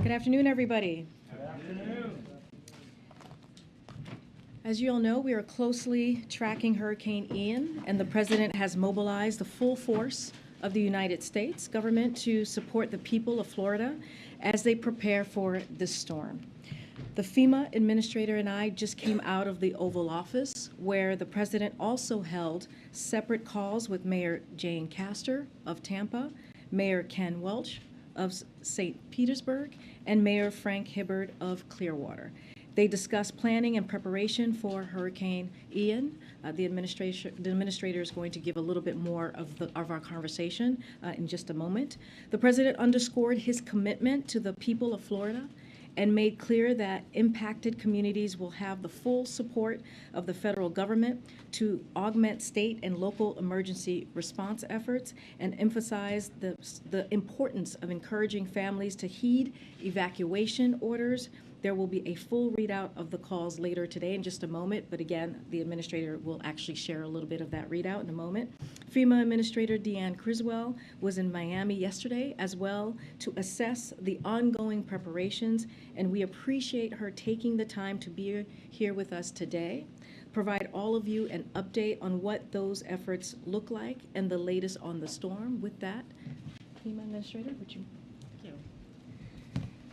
Good afternoon, everybody. Good afternoon. As you all know, we are closely tracking Hurricane Ian, and the President has mobilized the full force of the United States government to support the people of Florida as they prepare for this storm. The FEMA administrator and I just came out of the Oval Office, where the President also held separate calls with Mayor Jane Castor of Tampa, Mayor Ken Welch of St. Petersburg, and Mayor Frank Hibbard of Clearwater. They discussed planning and preparation for Hurricane Ian. The administrator is going to give a little bit more of our conversation in just a moment. The President underscored his commitment to the people of Florida and made clear that impacted communities will have the full support of the federal government to augment state and local emergency response efforts, and emphasized the importance of encouraging families to heed evacuation orders. There will be a full readout of the calls later today in just a moment, but again, the administrator will actually share a little bit of that readout in a moment. FEMA Administrator Deanne Criswell was in Miami yesterday as well to assess the ongoing preparations, and we appreciate her taking the time to be here with us today, provide all of you an update on what those efforts look like and the latest on the storm. With that, FEMA Administrator, would you?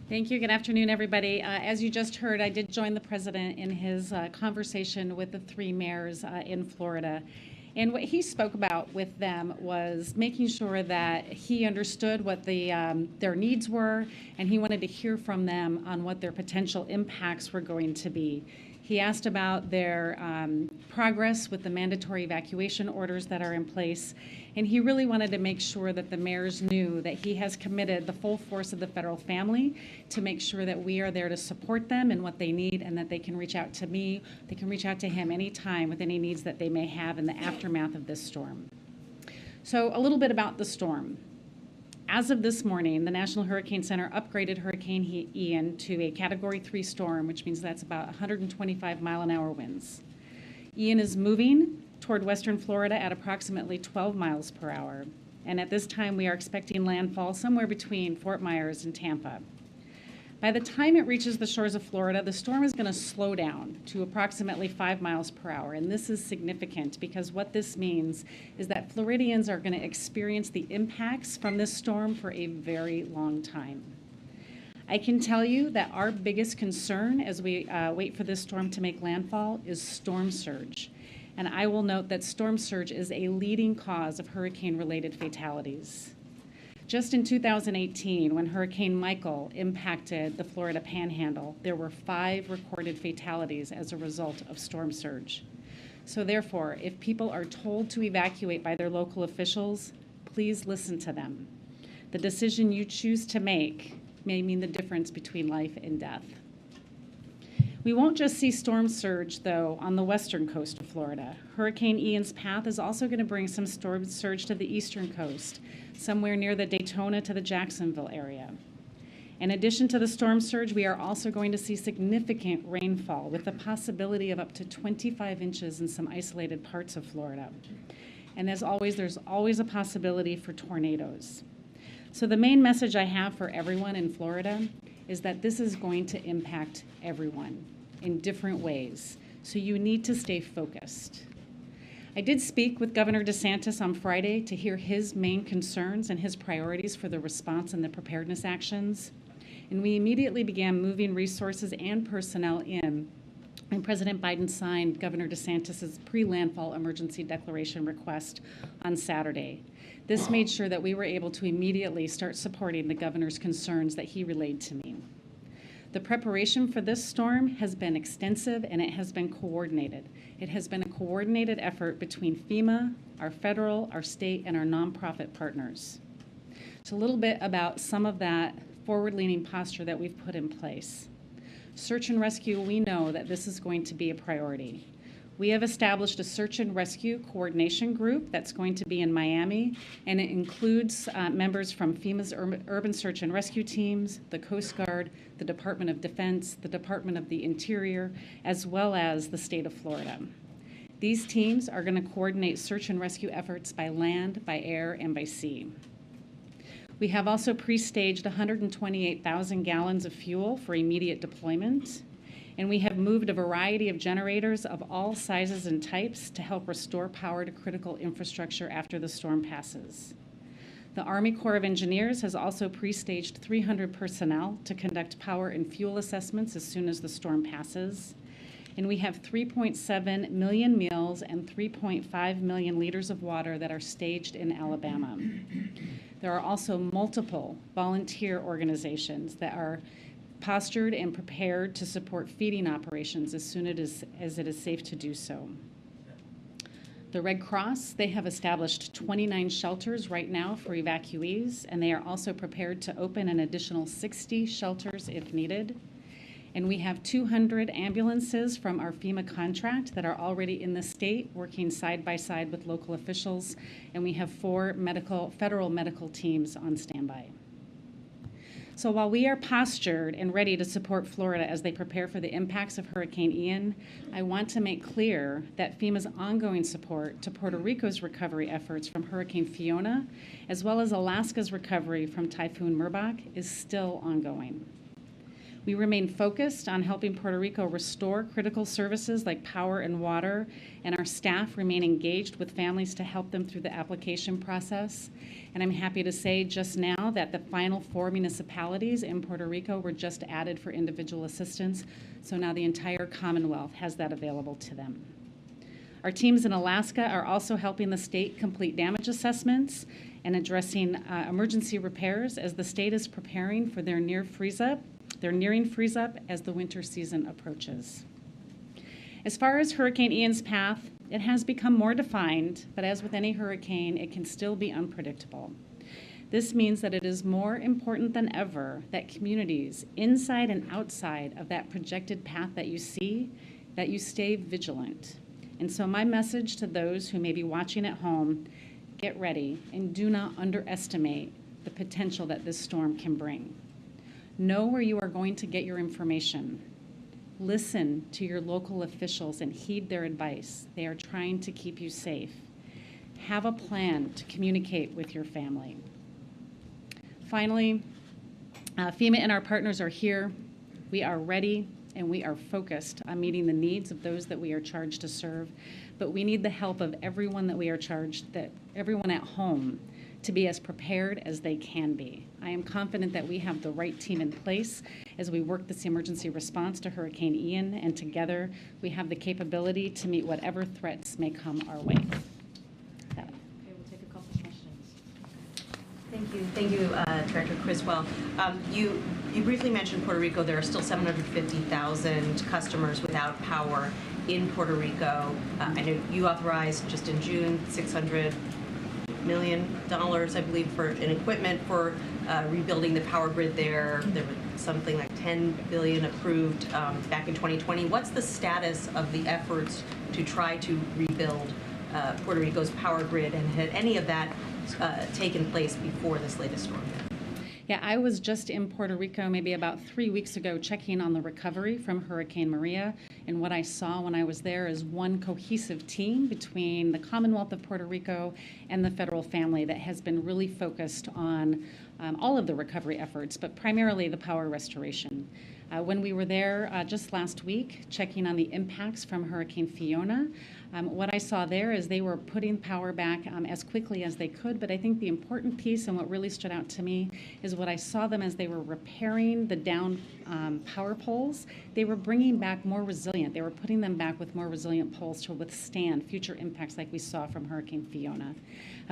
Thank you. Good afternoon, everybody. As you just heard, I did join the President in his conversation with the three mayors in Florida. And what he spoke about with them was making sure that he understood what their needs were, and he wanted to hear from them on what their potential impacts were going to be. He asked about their progress with the mandatory evacuation orders that are in place, and he really wanted to make sure that the mayors knew that he has committed the full force of the federal family to make sure that we are there to support them in what they need, and that they can reach out to me, they can reach out to him anytime with any needs that they may have in the aftermath of this storm. So a little bit about the storm. As of this morning, the National Hurricane Center upgraded Hurricane Ian to a Category 3 storm, which means that's about 125 mile-an-hour winds. Ian is moving toward western Florida at approximately 12 miles per hour, and at this time we are expecting landfall somewhere between Fort Myers and Tampa. By the time it reaches the shores of Florida, the storm is going to slow down to approximately 5 miles per hour, and this is significant because what this means is that Floridians are going to experience the impacts from this storm for a very long time. I can tell you that our biggest concern as we wait for this storm to make landfall is storm surge. And I will note that storm surge is a leading cause of hurricane-related fatalities. Just in 2018, when Hurricane Michael impacted the Florida Panhandle, there were 5 recorded fatalities as a result of storm surge. So therefore, if people are told to evacuate by their local officials, please listen to them. The decision you choose to make may mean the difference between life and death. We won't just see storm surge, though, on the western coast of Florida. Hurricane Ian's path is also going to bring some storm surge to the eastern coast, somewhere near the Daytona to the Jacksonville area. In addition to the storm surge, we are also going to see significant rainfall with the possibility of up to 25 inches in some isolated parts of Florida. And as always, there's always a possibility for tornadoes. So the main message I have for everyone in Florida is that this is going to impact everyone in different ways. So you need to stay focused. I did speak with Governor DeSantis on Friday to hear his main concerns and his priorities for the response and the preparedness actions. And we immediately began moving resources and personnel in. And President Biden signed Governor DeSantis' pre-landfall emergency declaration request on Saturday. This made sure that we were able to immediately start supporting the governor's concerns that he relayed to me. The preparation for this storm has been extensive and it has been coordinated. It has been a coordinated effort between FEMA, our federal, our state, and our nonprofit partners. So a little bit about some of that forward-leaning posture that we've put in place. Search and rescue, we know that this is going to be a priority. We have established a search and rescue coordination group that's going to be in Miami, and it includes members from FEMA's urban search and rescue teams, the Coast Guard, the Department of Defense, the Department of the Interior, as well as the state of Florida. These teams are going to coordinate search and rescue efforts by land, by air, and by sea. We have also pre-staged 128,000 gallons of fuel for immediate deployment, and we have moved a variety of generators of all sizes and types to help restore power to critical infrastructure after the storm passes. The Army Corps of Engineers has also pre-staged 300 personnel to conduct power and fuel assessments as soon as the storm passes. And we have 3.7 million meals and 3.5 million liters of water that are staged in Alabama. There are also multiple volunteer organizations that are postured and prepared to support feeding operations as soon as it is safe to do so. The Red Cross, they have established 29 shelters right now for evacuees, and they are also prepared to open an additional 60 shelters if needed. And we have 200 ambulances from our FEMA contract that are already in the state working side by side with local officials, and we have 4 federal medical teams on standby. So while we are postured and ready to support Florida as they prepare for the impacts of Hurricane Ian, I want to make clear that FEMA's ongoing support to Puerto Rico's recovery efforts from Hurricane Fiona, as well as Alaska's recovery from Typhoon Merbok, is still ongoing. We remain focused on helping Puerto Rico restore critical services like power and water, and our staff remain engaged with families to help them through the application process. And I'm happy to say just now that the final 4 municipalities in Puerto Rico were just added for individual assistance, so now the entire Commonwealth has that available to them. Our teams in Alaska are also helping the state complete damage assessments and addressing emergency repairs as the state is preparing for their nearing freeze-up as the winter season approaches. As far as Hurricane Ian's path, it has become more defined, but as with any hurricane, it can still be unpredictable. This means that it is more important than ever that communities inside and outside of that projected path that you see, that you stay vigilant. And so my message to those who may be watching at home, get ready and do not underestimate the potential that this storm can bring. Know where you are going to get your information. Listen to your local officials and heed their advice. They are trying to keep you safe. Have a plan to communicate with your family. Finally, FEMA and our partners are here. We are ready and we are focused on meeting the needs of those that we are charged to serve. But we need the help of everyone that we are charged, that everyone at home, to be as prepared as they can be. I am confident that we have the right team in place as we work this emergency response to Hurricane Ian, and together we have the capability to meet whatever threats may come our way. Okay, we'll take a couple questions. Thank you, Director Criswell. You briefly mentioned Puerto Rico. There are still 750,000 customers without power in Puerto Rico. I know you authorized just in June $600 million, I believe, for an equipment for rebuilding the power grid there. There was something like $10 billion approved back in 2020. What's the status of the efforts to try to rebuild Puerto Rico's power grid, and had any of that taken place before this latest storm? Yeah, I was just in Puerto Rico maybe about 3 weeks ago checking on the recovery from Hurricane Maria, and what I saw when I was there is one cohesive team between the Commonwealth of Puerto Rico and the federal family that has been really focused on all of the recovery efforts, but primarily the power restoration. When we were there just last week checking on the impacts from Hurricane Fiona, what I saw there is they were putting power back as quickly as they could, but I think the important piece and what really stood out to me is what I saw them as they were repairing the down power poles. They were bringing back more resilient. They were putting them back with more resilient poles to withstand future impacts like we saw from Hurricane Fiona.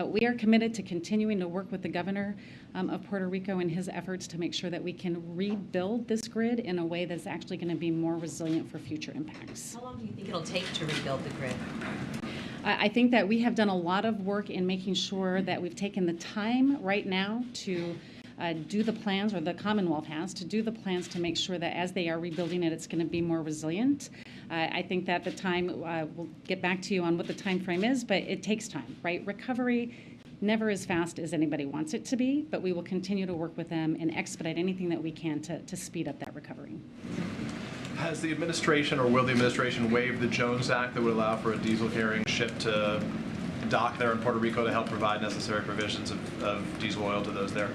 We are committed to continuing to work with the governor of Puerto Rico in his efforts to make sure that we can rebuild this grid in a way that's actually going to be more resilient for future impacts. How long do you think it'll take to rebuild the grid? I think that we have done a lot of work in making sure that we've taken the time right now to do the plans, or the Commonwealth has, to do the plans to make sure that as they are rebuilding it, it's going to be more resilient. I think that the time, we'll get back to you on what the time frame is, but it takes time, right? Recovery never as fast as anybody wants it to be, but we will continue to work with them and expedite anything that we can to speed up that recovery. Has the administration, or will the administration, waive the Jones Act that would allow for a diesel carrying ship to dock there in Puerto Rico to help provide necessary provisions of diesel oil to those there?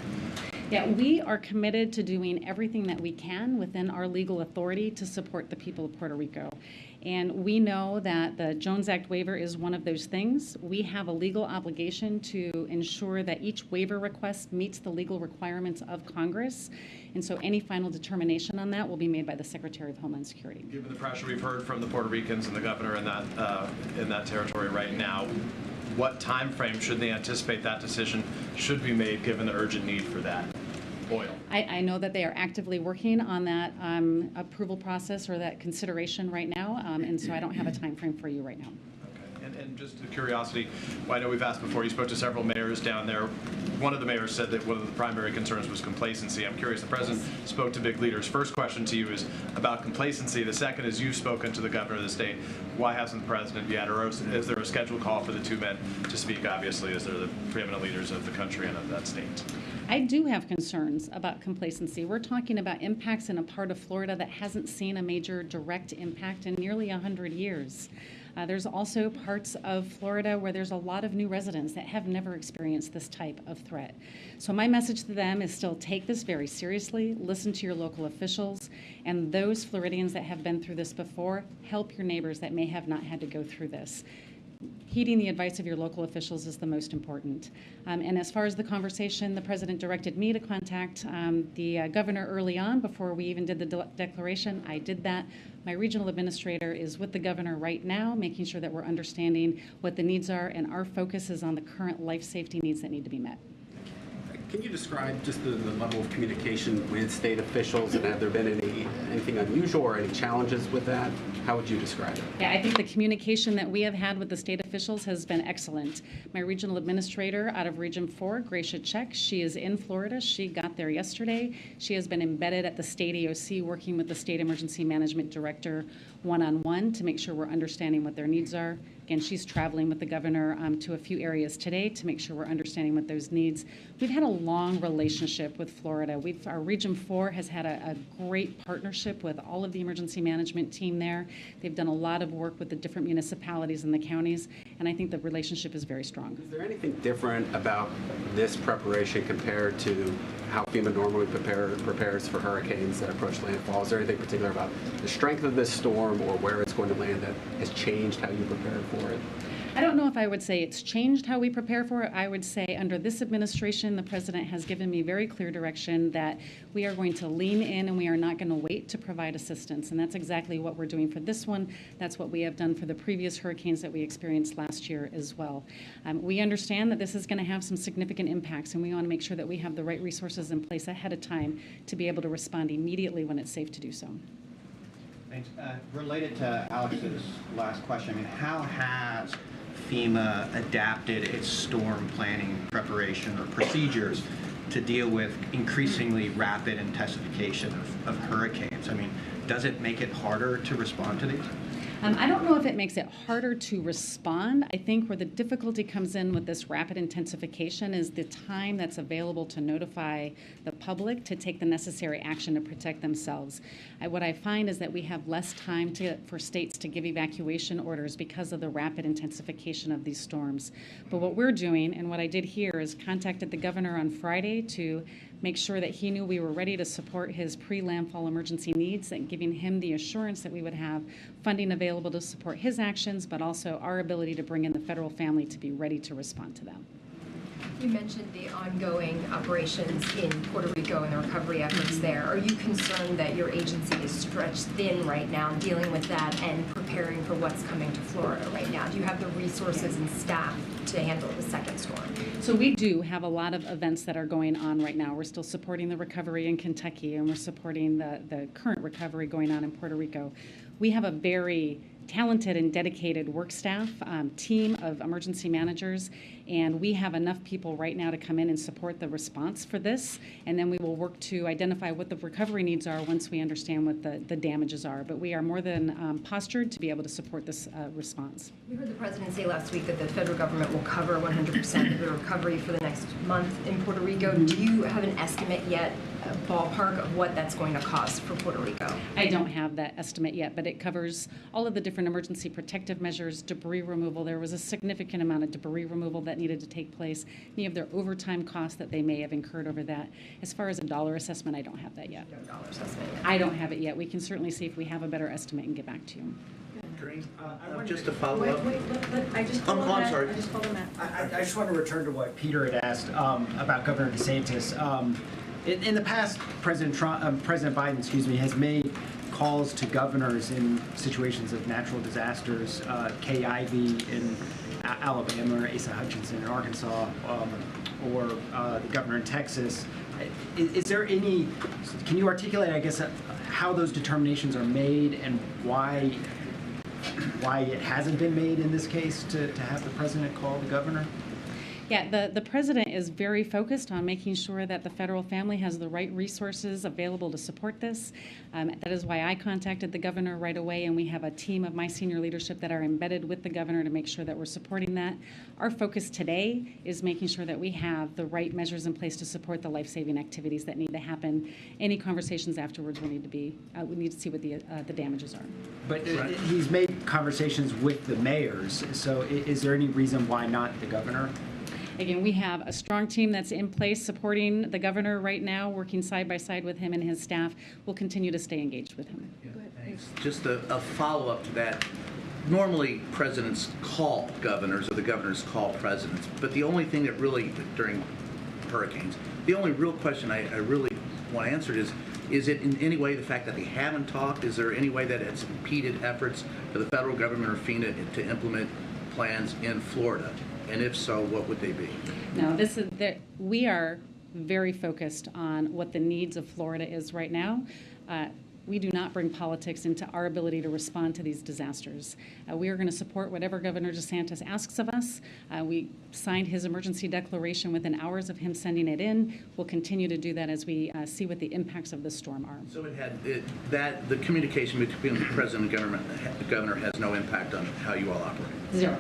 Yeah, we are committed to doing everything that we can within our legal authority to support the people of Puerto Rico. And we know that the Jones Act waiver is one of those things. We have a legal obligation to ensure that each waiver request meets the legal requirements of Congress. And so any final determination on that will be made by the Secretary of Homeland Security. Given the pressure we've heard from the Puerto Ricans and the governor in that territory right now, what time frame should they anticipate that decision should be made given the urgent need for that oil? I know that they are actively working on that approval process or that consideration right now, and so I don't have a time frame for you right now. Okay. And just a curiosity, well, I know we've asked before, you spoke to several mayors down there. One of the mayors said that one of the primary concerns was complacency. I'm curious, the president spoke to big leaders. First question to you is about complacency. The second is you've spoken to the governor of the state. Why hasn't the president yet, or is there a scheduled call for the two men to speak, obviously, as they're the preeminent leaders of the country and of that state? I do have concerns about complacency. We're talking about impacts in a part of Florida that hasn't seen a major direct impact in nearly 100 years. There's also parts of Florida where there's a lot of new residents that have never experienced this type of threat. So my message to them is still take this very seriously, listen to your local officials, and those Floridians that have been through this before, help your neighbors that may have not had to go through this. Heeding the advice of your local officials is the most important. And as far as the conversation, the president directed me to contact the governor early on before we even did the declaration. I did that. My regional administrator is with the governor right now, making sure that we're understanding what the needs are, and our focus is on the current life safety needs that need to be met. Can you describe just the level of communication with state officials, and have there been anything unusual or any challenges with that? How would you describe it? Yeah, I think the communication that we have had with the state officials has been excellent. My regional administrator out of Region 4, Gracia Check, she is in Florida. She got there yesterday. She has been embedded at the state EOC working with the state emergency management director one-on-one to make sure we're understanding what their needs are. Again, she's traveling with the governor to a few areas today to make sure we're understanding what those needs. We've had a long relationship with Florida. Our Region 4 has had a great partnership with all of the emergency management team there. They've done a lot of work with the different municipalities and the counties, and I think the relationship is very strong. Is there anything different about this preparation compared to how FEMA normally prepares for hurricanes that approach landfall? Is there anything particular about the strength of this storm or where it's going to land that has changed how you prepare for it? I don't know if I would say it's changed how we prepare for it. I would say under this administration, the president has given me very clear direction that we are going to lean in and we are not going to wait to provide assistance. And that's exactly what we're doing for this one. That's what we have done for the previous hurricanes that we experienced last year as well. We understand that this is going to have some significant impacts, and we want to make sure that we have the right resources in place ahead of time to be able to respond immediately when it's safe to do so. Thanks. Related to Alex's last question, I mean, how has FEMA adapted its storm planning preparation or procedures to deal with increasingly rapid intensification of hurricanes? I mean, does it make it harder to respond to these? I don't know if it makes it harder to respond. I think where the difficulty comes in with this rapid intensification is the time that's available to notify the public to take the necessary action to protect themselves. What I find is that we have less time for states to give evacuation orders because of the rapid intensification of these storms. But what we're doing, and what I did here, is contacted the governor on Friday to make sure that he knew we were ready to support his pre-landfall emergency needs, and giving him the assurance that we would have funding available to support his actions, but also our ability to bring in the federal family to be ready to respond to them. You mentioned the ongoing operations in Puerto Rico and the recovery efforts there. Are you concerned that your agency is stretched thin right now dealing with that and preparing for what's coming to Florida right now? Do you have the resources and staff to handle the second storm? So we do have a lot of events that are going on right now. We're still supporting the recovery in Kentucky, and we're supporting the current recovery going on in Puerto Rico. We have a very talented and dedicated work staff, team of emergency managers, and we have enough people right now to come in and support the response for this, and then we will work to identify what the recovery needs are once we understand what the damages are. But we are more than postured to be able to support this response. We heard the president say last week that the federal government will cover 100% of the recovery for the next month in Puerto Rico. Do you have an estimate yet ballpark of what that's going to cost for Puerto Rico? I don't have that estimate yet, but it covers all of the different emergency protective measures, debris removal. There was a significant amount of debris removal that needed to take place. Any of their overtime costs that they may have incurred over that. As far as a dollar assessment, I don't have that yet. No dollar assessment yet. I don't have it yet. We can certainly see if we have a better estimate and get back to you. Karine, just to follow up. I just Oh, I'm sorry. I just called him out. I just want to return to what Peter had asked about Governor DeSantis. In the past, President Biden, has made calls to governors in situations of natural disasters. Kay Ivey in Alabama, or Asa Hutchinson in Arkansas, or the governor in Texas. Is there any? Can you articulate, I guess, how those determinations are made and why it hasn't been made in this case to have the president call the governor? Yeah, the president is very focused on making sure that the federal family has the right resources available to support this. That is why I contacted the governor right away, and we have a team of my senior leadership that are embedded with the governor to make sure that we're supporting that. Our focus today is making sure that we have the right measures in place to support the life-saving activities that need to happen. Any conversations afterwards will need to be, we need to see what the damages are. But he's made conversations with the mayors, so is there any reason why not the governor? Again, we have a strong team that's in place supporting the governor right now, working side by side with him and his staff. We'll continue to stay engaged with him. Thanks. Just a follow-up to that. Normally, presidents call governors or the governors call presidents, but the only thing that really, during hurricanes, the only real question I really want answered is it in any way the fact that they haven't talked? Is there any way that it's impeded efforts for the federal government or FEMA to implement plans in Florida? And if so, what would they be? No, we are very focused on what the needs of Florida is right now. We do not bring politics into our ability to respond to these disasters. We are going to support whatever Governor DeSantis asks of us. We signed his emergency declaration within hours of him sending it in. We'll continue to do that as we see what the impacts of the storm are. So the communication between the president and the governor has no impact on how you all operate? Zero.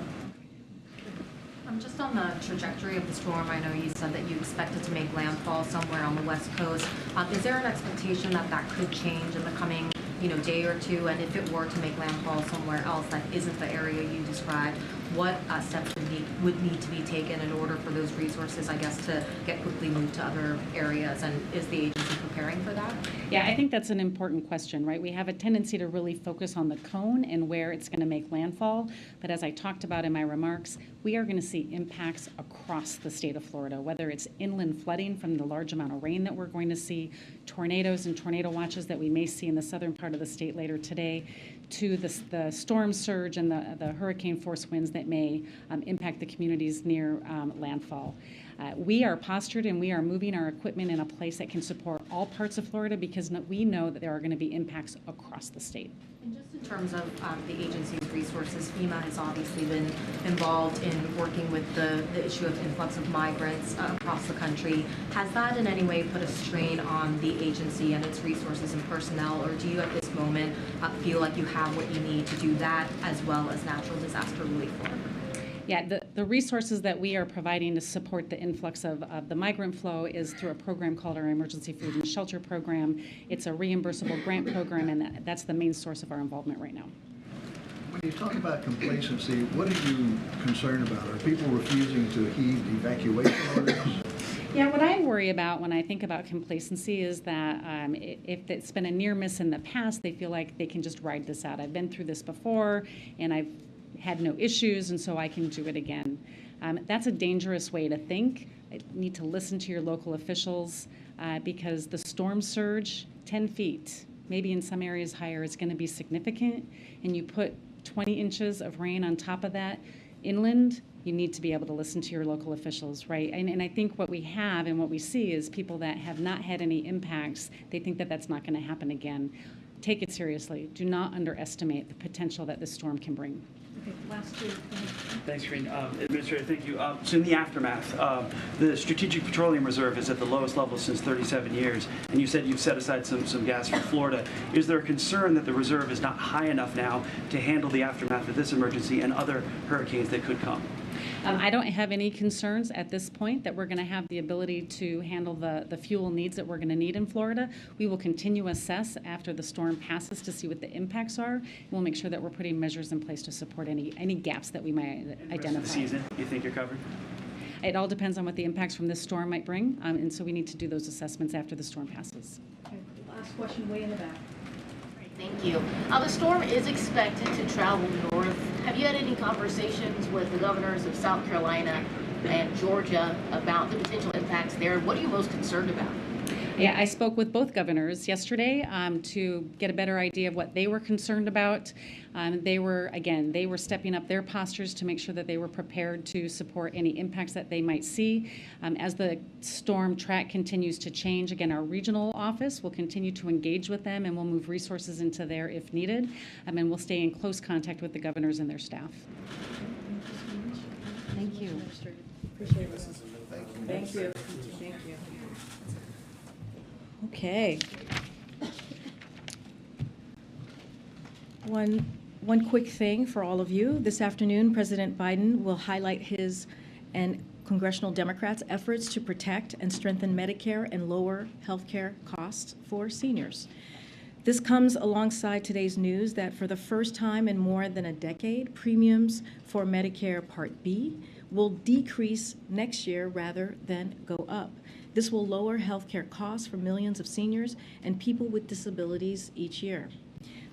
Just on the trajectory of the storm, I know you said that you expected to make landfall somewhere on the West Coast. Is there an expectation that that could change in the coming, day or two? And if it were to make landfall somewhere else that isn't the area you described, what steps would need to be taken in order for those resources, I guess, to get quickly moved to other areas? And is the agency preparing for that? Yeah, I think that's an important question, right? We have a tendency to really focus on the cone and where it's going to make landfall. But as I talked about in my remarks, we are going to see impacts across the state of Florida, whether it's inland flooding from the large amount of rain that we're going to see, tornadoes and tornado watches that we may see in the southern part of the state later today, to the storm surge and the hurricane force winds that may impact the communities near landfall. We are postured and we are moving our equipment in a place that can support all parts of Florida because we know that there are going to be impacts across the state. And just in terms of the agency's resources, FEMA has obviously been involved in working with the issue of influx of migrants across the country. Has that in any way put a strain on the agency and its resources and personnel, or do you at this moment feel like you have what you need to do that as well as natural disaster relief work? Yeah, the resources that we are providing to support the influx of the migrant flow is through a program called our Emergency Food and Shelter Program. It's a reimbursable grant program, and that's the main source of our involvement right now. When you talk about complacency, what are you concerned about? Are people refusing to heed evacuation orders? Yeah, what I worry about when I think about complacency is that if it's been a near miss in the past, they feel like they can just ride this out. I've been through this before, and I've had no issues, and so I can do it again. That's a dangerous way to think. You need to listen to your local officials because the storm surge, 10 feet, maybe in some areas higher, is going to be significant, and you put 20 inches of rain on top of that inland, you need to be able to listen to your local officials, right? And I think what we have and what we see is people that have not had any impacts, they think that that's not going to happen again. Take it seriously. Do not underestimate the potential that this storm can bring. Okay, last two. Thanks, Karine. Administrator, thank you. So in the aftermath, the Strategic Petroleum Reserve is at the lowest level since 37 years, and you said you've set aside some gas for Florida. Is there a concern that the reserve is not high enough now to handle the aftermath of this emergency and other hurricanes that could come? I don't have any concerns at this point that we're going to have the ability to handle the fuel needs that we're going to need in Florida. We will continue to assess after the storm passes to see what the impacts are. We'll make sure that we're putting measures in place to support any gaps that we might identify. The season, you think you're covered? It all depends on what the impacts from this storm might bring, and so we need to do those assessments after the storm passes. Okay, last question, way in the back. Thank you. The storm is expected to travel north. Have you had any conversations with the governors of South Carolina and Georgia about the potential impacts there? What are you most concerned about? Yeah, I spoke with both governors yesterday to get a better idea of what they were concerned about. They were stepping up their postures to make sure that they were prepared to support any impacts that they might see. As the storm track continues to change, again, our regional office will continue to engage with them, and we'll move resources into there if needed. And we'll stay in close contact with the governors and their staff. Thank you. Appreciate it. Thank you. Thank you. Okay. One quick thing for all of you. This afternoon, President Biden will highlight his and congressional Democrats' efforts to protect and strengthen Medicare and lower health care costs for seniors. This comes alongside today's news that for the first time in more than a decade, premiums for Medicare Part B will decrease next year rather than go up. This will lower healthcare costs for millions of seniors and people with disabilities each year.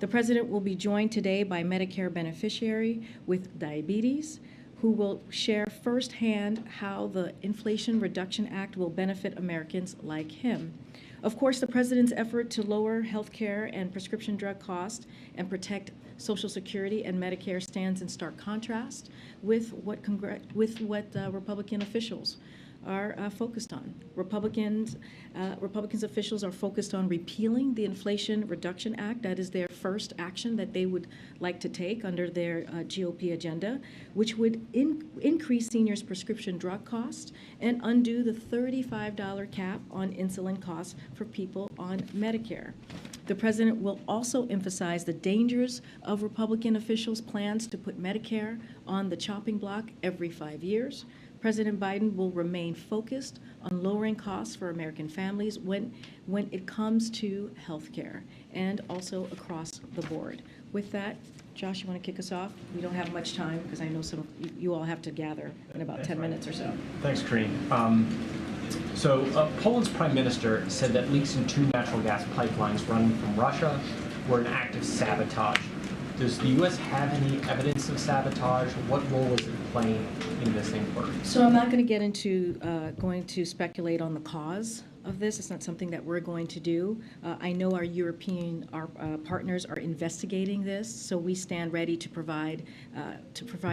The President will be joined today by Medicare beneficiary with diabetes, who will share firsthand how the Inflation Reduction Act will benefit Americans like him. Of course, the President's effort to lower healthcare and prescription drug costs and protect Social Security and Medicare stands in stark contrast with what Republican officials are focused on. Republicans officials are focused on repealing the Inflation Reduction Act. That is their first action that they would like to take under their GOP agenda, which would increase seniors' prescription drug costs and undo the $35 cap on insulin costs for people on Medicare. The President will also emphasize the dangers of Republican officials' plans to put Medicare on the chopping block every 5 years. President Biden will remain focused on lowering costs for American families when it comes to health care and also across the board. With that, Josh, you want to kick us off? We don't have much time because I know some of you all have to gather in about 10 minutes or so. Thanks, Karine. Poland's prime minister said that leaks in 2 natural gas pipelines running from Russia were an act of sabotage. Does the U.S. have any evidence of sabotage? What role was it playing in this inquiry? So I'm not going to get into going to speculate on the cause of this. It's not something that we're going to do. I know our European partners are investigating this, so we stand ready to provide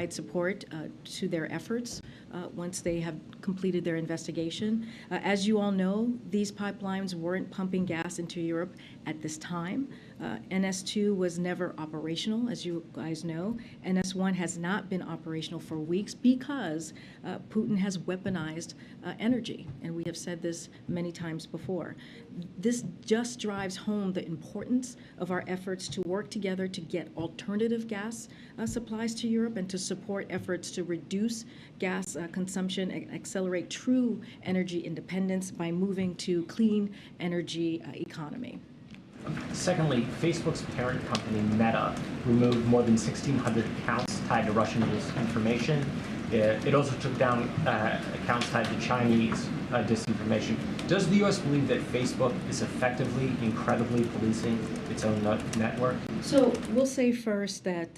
support to their efforts once they have completed their investigation. As you all know, these pipelines weren't pumping gas into Europe at this time. NS2 was never operational, as you guys know. NS1 has not been operational for weeks because Putin has weaponized energy, and we have said this many times before. This just drives home the importance of our efforts to work together to get alternative gas supplies to Europe and to support efforts to reduce gas consumption and accelerate true energy independence by moving to clean energy economy. Secondly, Facebook's parent company, Meta, removed more than 1,600 accounts tied to Russian disinformation. It also took down accounts tied to Chinese disinformation. Does the U.S. believe that Facebook is effectively, incredibly policing its own network? So we'll say first that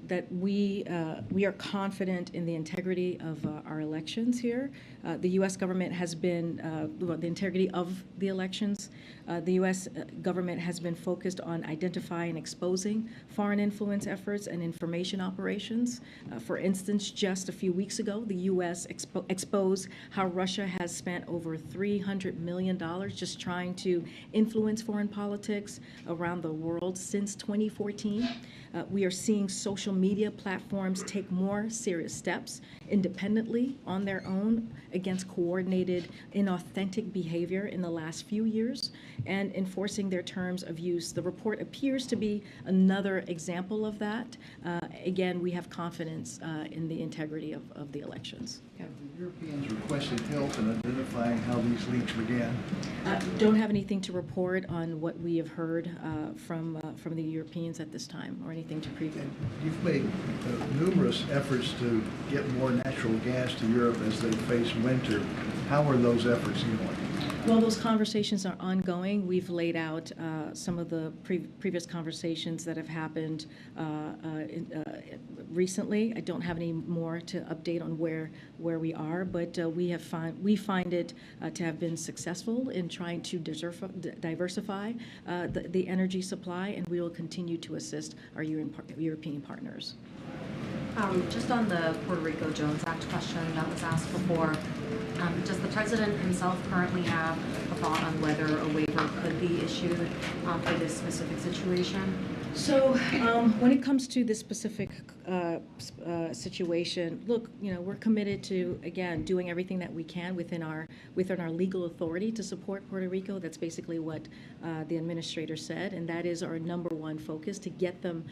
that we are confident in the integrity of our elections here. The U.S. government has been the integrity of the elections. The U.S. government has been focused on identifying and exposing foreign influence efforts and information operations. For instance, just a few weeks ago, the U.S. exposed how Russia has spent over $300 million just trying to influence foreign politics around the world since 2014. We are seeing social media platforms take more serious steps independently on their own against coordinated, inauthentic behavior in the last few years and enforcing their terms of use. The report appears to be another example of that. again, we have confidence in the integrity of the elections. Have the Europeans requested help in identifying how these leaks began? Don't have anything to report on what we have heard from the Europeans at this time, or anything to preview. You've made numerous efforts to get more natural gas to Europe as they face winter. How are those efforts going? Well, those conversations are ongoing. We've laid out some of the previous conversations that have happened recently. I don't have any more to update on where we are, but we find it to have been successful in trying to diversify the energy supply, and we will continue to assist our European partners. Just on the Puerto Rico Jones Act question that was asked before, does the president himself currently have a thought on whether a waiver could be issued for this specific situation? So when it comes to this specific situation, look, we're committed to, again, doing everything that we can within our legal authority to support Puerto Rico. That's basically what the administrator said, and that is our number one focus, to get them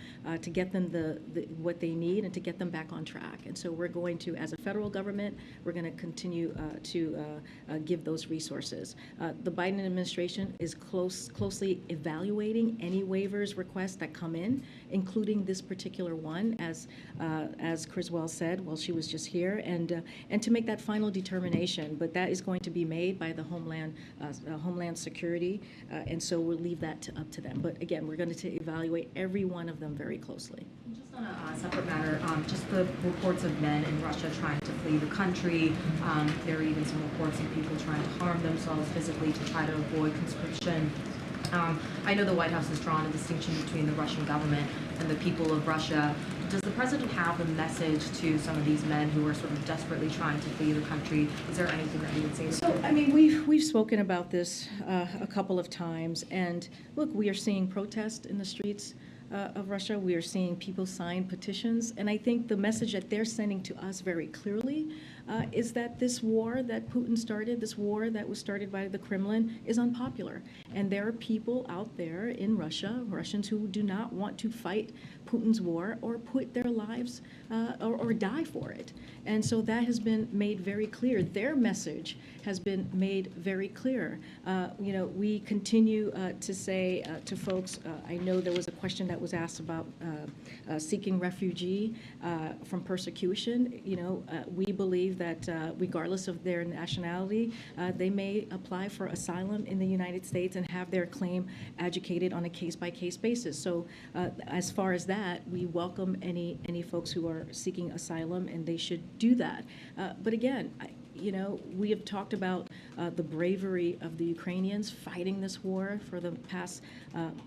what they need and to get them back on track. And so we're going to, as a federal government, we're going to continue to give those resources. The Biden administration is closely evaluating any waivers requests that come in, including this particular one, as Criswell said while she was just here, and to make that final determination. But that is going to be made by the Homeland Security, and so we'll leave that up to them. But again, we're going to evaluate every one of them very closely. Just on a separate matter, just the reports of men in Russia trying to flee the country. There are even some reports of people trying to harm themselves physically to try to avoid conscription. I know the White House has drawn a distinction between the Russian government and the people of Russia. Does the president have a message to some of these men who are sort of desperately trying to flee the country? Is there anything that you would say? So, I mean, we've spoken about this a couple of times, and look, we are seeing protests in the streets of Russia. We are seeing people sign petitions, and I think the message that they're sending to us very clearly is that this war that Putin started, this war that was started by the Kremlin, is unpopular. And there are people out there in Russia, Russians, who do not want to fight Putin's war or put their lives or die for it. And so that has been made very clear. Their message has been made very clear. We continue to say to folks, I know there was a question that was asked about seeking refugee from persecution. We believe that regardless of their nationality, they may apply for asylum in the United States and have their claim adjudicated on a case-by-case basis. So as far as that, we welcome any folks who are seeking asylum, and they should do that. But again, we have talked about the bravery of the Ukrainians fighting this war for the past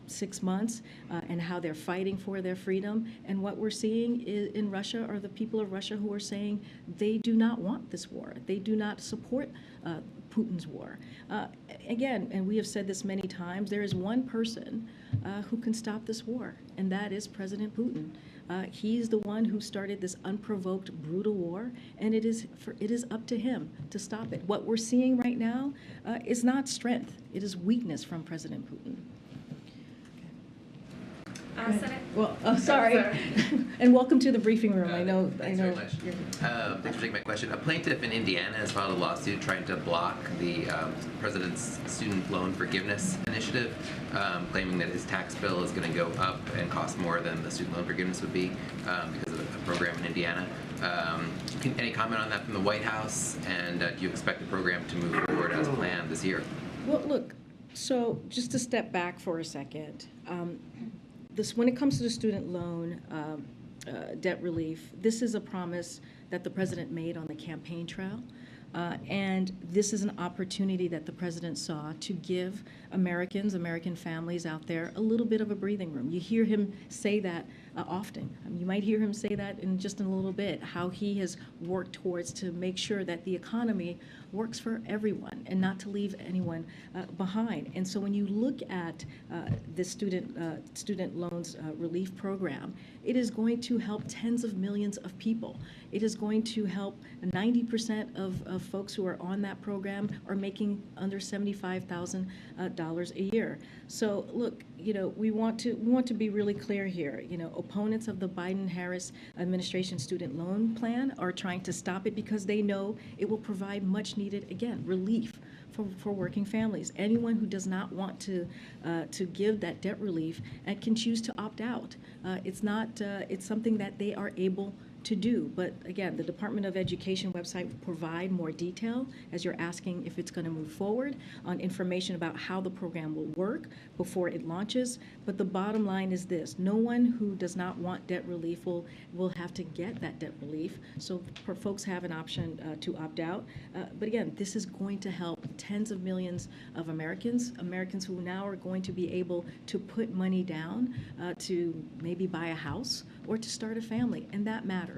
6 months and how they're fighting for their freedom. And what we're seeing in Russia are the people of Russia who are saying they do not want this war. They do not support Putin's war. Again, and we have said this many times, there is one person who can stop this war, and that is President Putin. He's the one who started this unprovoked, brutal war, and it is up to him to stop it. What we're seeing right now is not strength; it is weakness from President Putin. Senate. Well, sorry. And welcome to the briefing room. I know. Thanks very much. Thanks for taking my question. A plaintiff in Indiana has filed a lawsuit trying to block the president's student loan forgiveness initiative, claiming that his tax bill is going to go up and cost more than the student loan forgiveness would be because of a program in Indiana. Any comment on that from the White House? And do you expect the program to move forward as planned this year? Well, look. So just to step back for a second. When it comes to the student loan debt relief, this is a promise that the president made on the campaign trail. And this is an opportunity that the president saw to give American families out there a little bit of a breathing room. You hear him say that often. You might hear him say that in just a little bit, how he has worked towards to make sure that the economy works for everyone and not to leave anyone behind. And so when you look at the student loans relief program, it is going to help tens of millions of people. It is going to help 90% of folks who are on that program are making under $75,000 a year. So look, we want to be really clear here. opponents of the Biden-Harris administration student loan plan are trying to stop it because they know it will provide much needed, again, relief for working families. Anyone who does not want to give that debt relief and can choose to opt out. It's something that they are able to do. But again, the Department of Education website will provide more detail, as you're asking if it's going to move forward, on information about how the program will work before it launches. But the bottom line is this: no one who does not want debt relief will have to get that debt relief. So folks have an option to opt out. But again, this is going to help tens of millions of Americans who now are going to be able to put money down to maybe buy a house or to start a family, and that matters.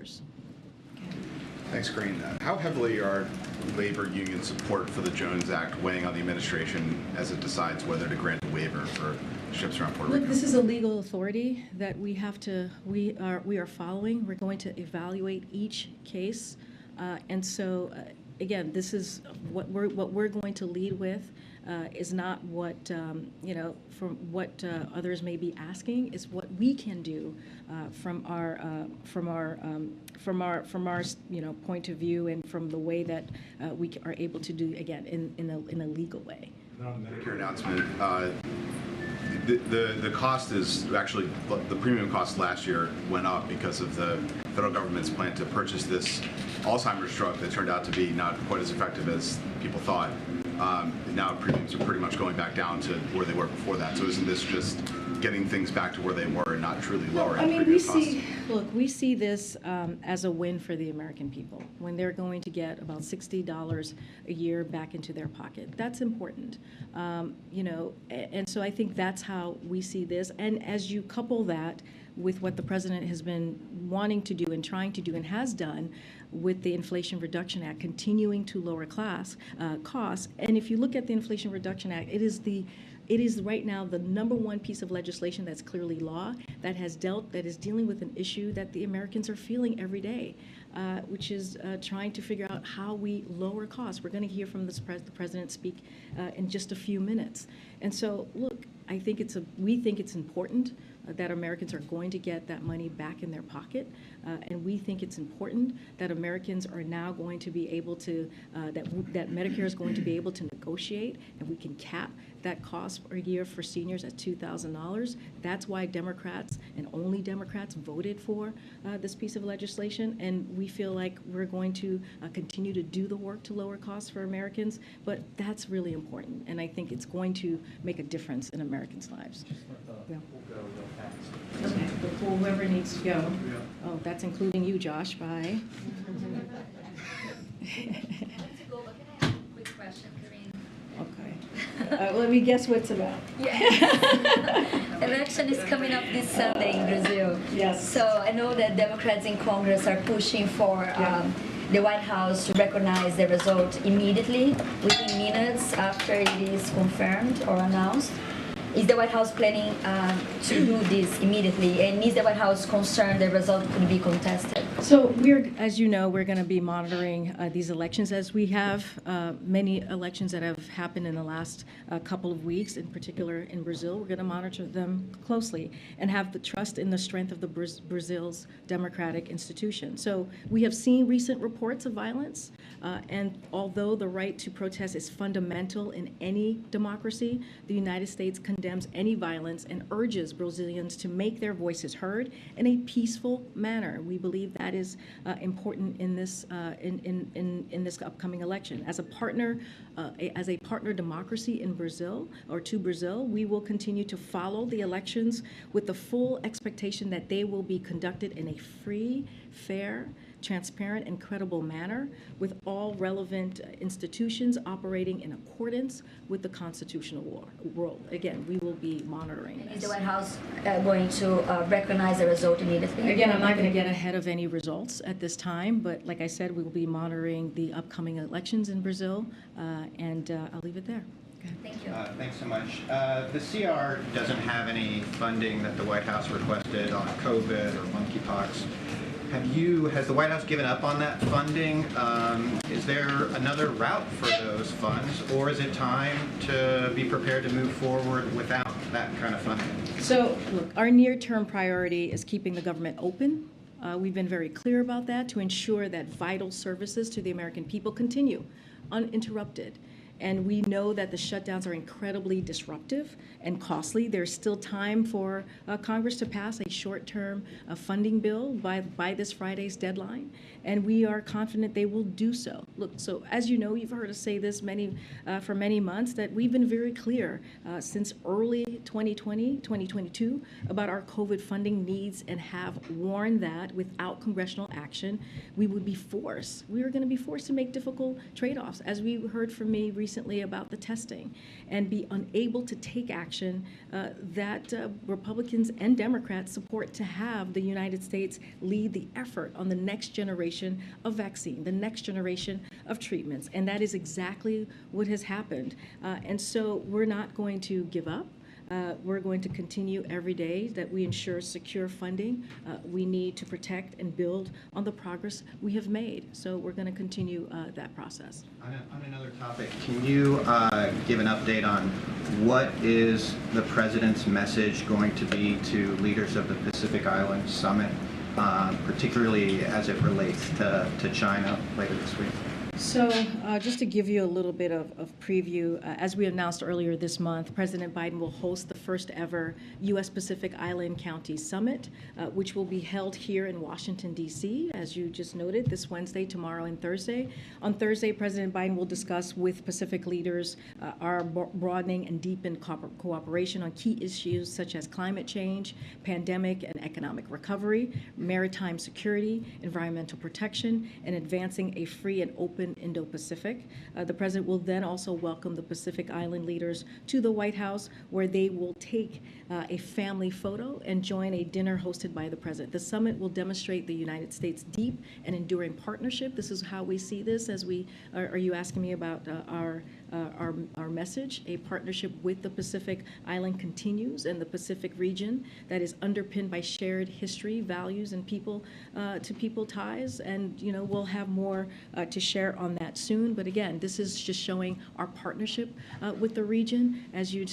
Thanks, Karine. How heavily are labor union support for the Jones Act weighing on the administration as it decides whether to grant a waiver for ships around Puerto Rico? Look, this is a legal authority that we are following. We're going to evaluate each case, and so again, this is what we're going to lead with. Is not what from what others may be asking. Is what we can do from our point of view, and from the way that we are able to do, again, in a legal way. On the Medicare announcement, the cost is actually, the premium cost last year went up because of the federal government's plan to purchase this Alzheimer's drug that turned out to be not quite as effective as people thought. Now premiums are pretty much going back down to where they were before that. So isn't this just getting things back to where they were and not truly lowering premium costs? We see this as a win for the American people when they're going to get about $60 a year back into their pocket. That's important, and so I think that's how we see this. And as you couple that with what the president has been wanting to do and trying to do and has done with the Inflation Reduction Act, continuing to lower costs. And if you look at the Inflation Reduction Act, it is right now the #1 piece of legislation that's clearly law that is dealing with an issue that the Americans are feeling every day, which is trying to figure out how we lower costs. We're going to hear from the president speak in just a few minutes. And so, look, we think it's important that Americans are going to get that money back in their pocket, and we think it's important that Americans are now going to be able to, that Medicare is going to be able to negotiate, and we can cap that cost per year for seniors at $2,000. That's why Democrats, and only Democrats, voted for this piece of legislation, and we feel like we're going to continue to do the work to lower costs for Americans, but that's really important, and I think it's going to make a difference in Americans' lives. Yeah. Okay, before whoever needs to go. Oh, that's including you, Josh. Bye. Quick question, Karine. Okay. Let me guess what's about. Yes. Election is coming up this Sunday in Brazil. Yes. So I know that Democrats in Congress are pushing for the White House to recognize the result immediately, within minutes after it is confirmed or announced. Is the White House planning to do this immediately? And is the White House concerned the result could be contested? So as you know, we're going to be monitoring these elections, as we have many elections that have happened in the last couple of weeks, in particular in Brazil. We're going to monitor them closely and have the trust in the strength of the Brazil's democratic institution. So we have seen recent reports of violence, and although the right to protest is fundamental in any democracy, the United States condemns any violence and urges Brazilians to make their voices heard in a peaceful manner. We believe that is important in this in this upcoming election. As a partner democracy in Brazil, or to Brazil, we will continue to follow the elections with the full expectation that they will be conducted in a free, fair, transparent, and credible manner, with all relevant institutions operating in accordance with the constitutional rule. Again, we will be monitoring this. Is the White House going to recognize the result immediately? Again, I'm not going to get ahead of any results at this time, but like I said, we will be monitoring the upcoming elections in Brazil, and I'll leave it there. Thank you. Thanks so much. The CR doesn't have any funding that the White House requested on COVID or monkeypox. Has the White House given up on that funding? Is there another route for those funds, or is it time to be prepared to move forward without that kind of funding? So, look, our near-term priority is keeping the government open. We've been very clear about that to ensure that vital services to the American people continue uninterrupted. And we know that the shutdowns are incredibly disruptive and costly. There's still time for Congress to pass a short-term funding bill by this Friday's deadline, and we are confident they will do so. Look, so as you know, you've heard us say this for many months, that we've been very clear since early 2020, 2022, about our COVID funding needs, and have warned that without congressional action, we were going to be forced to make difficult trade-offs, as we heard from me recently about the testing, and be unable to take action that Republicans and Democrats support to have the United States lead the effort on the next generation of vaccine, the next generation of treatments. And that is exactly what has happened. And so we're not going to give up. We're going to continue every day that we ensure secure funding. We need to protect and build on the progress we have made. So we're going to continue that process. On another topic, can you give an update on what is the President's message going to be to leaders of the Pacific Island Summit, particularly as it relates to China later this week? So just to give you a little bit of preview, as we announced earlier this month, President Biden will host the first ever U.S. Pacific Island County Summit, which will be held here in Washington, D.C., as you just noted, this Wednesday, tomorrow, and Thursday. On Thursday, President Biden will discuss with Pacific leaders our broadening and deepened cooperation on key issues such as climate change, pandemic and economic recovery, maritime security, environmental protection, and advancing a free and open Indo-Pacific. The president will then also welcome the Pacific Island leaders to the White House, where they will take a family photo and join a dinner hosted by the president. The summit will demonstrate the United States' deep and enduring partnership. This is how we see this. As we are you asking me about our message? A partnership with the Pacific Island continues, and the Pacific region that is underpinned by shared history, values, and people-to-people ties. And we'll have more to share on that soon. But again, this is just showing our partnership with the region. As you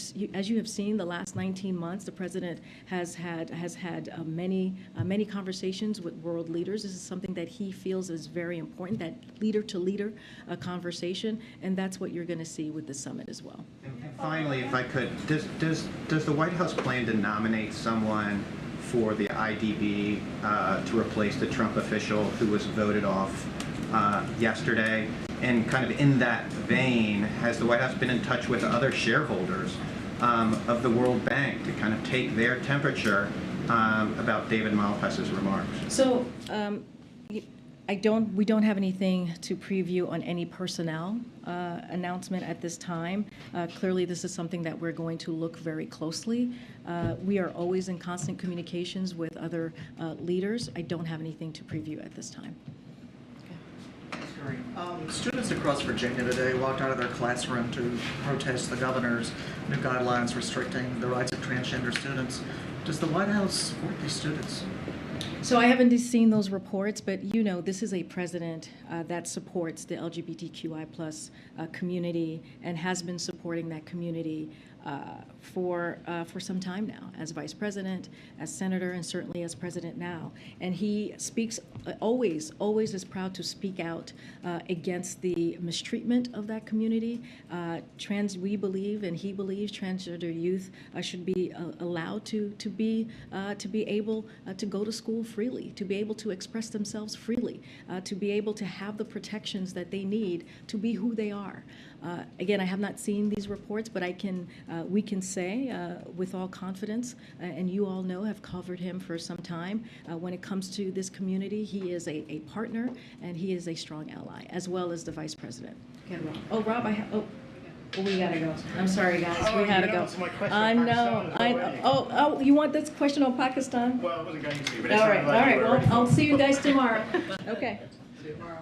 have seen, the last 19 months, the president has had many conversations with world leaders. This is something that he feels is very important, that leader-to-leader conversation, and that's what you're going to see with the summit as well. And finally, if I could, does the White House plan to nominate someone for the IDB to replace the Trump official who was voted off yesterday? And kind of in that vein, has the White House been in touch with other shareholders of the World Bank to kind of take their temperature about David Malpass's remarks? So we don't have anything to preview on any personnel announcement at this time. Clearly, this is something that we're going to look very closely. We are always in constant communications with other leaders. I don't have anything to preview at this time. Students across Virginia today walked out of their classroom to protest the governor's new guidelines restricting the rights of transgender students. Does the White House support these students? So I haven't seen those reports, but this is a president that supports the LGBTQI+ community and has been supporting that community for some time now, as vice president, as senator, and certainly as president now. And he speaks always is proud to speak out against the mistreatment of that community. We believe, and he believes, transgender youth should be allowed to be able to go to school freely, to be able to express themselves freely, to be able to have the protections that they need to be who they are. Again, I have not seen these reports, but we can say with all confidence, and you all know, have covered him for some time, when it comes to this community, he is a partner and he is a strong ally, as well as the vice president. Okay, Rob. Oh, Rob, we gotta go. I'm sorry, guys. We gotta go. I know. You want this question on Pakistan? Well, I wasn't going to, but all right. Well, I'll see you guys tomorrow. Okay. See you tomorrow.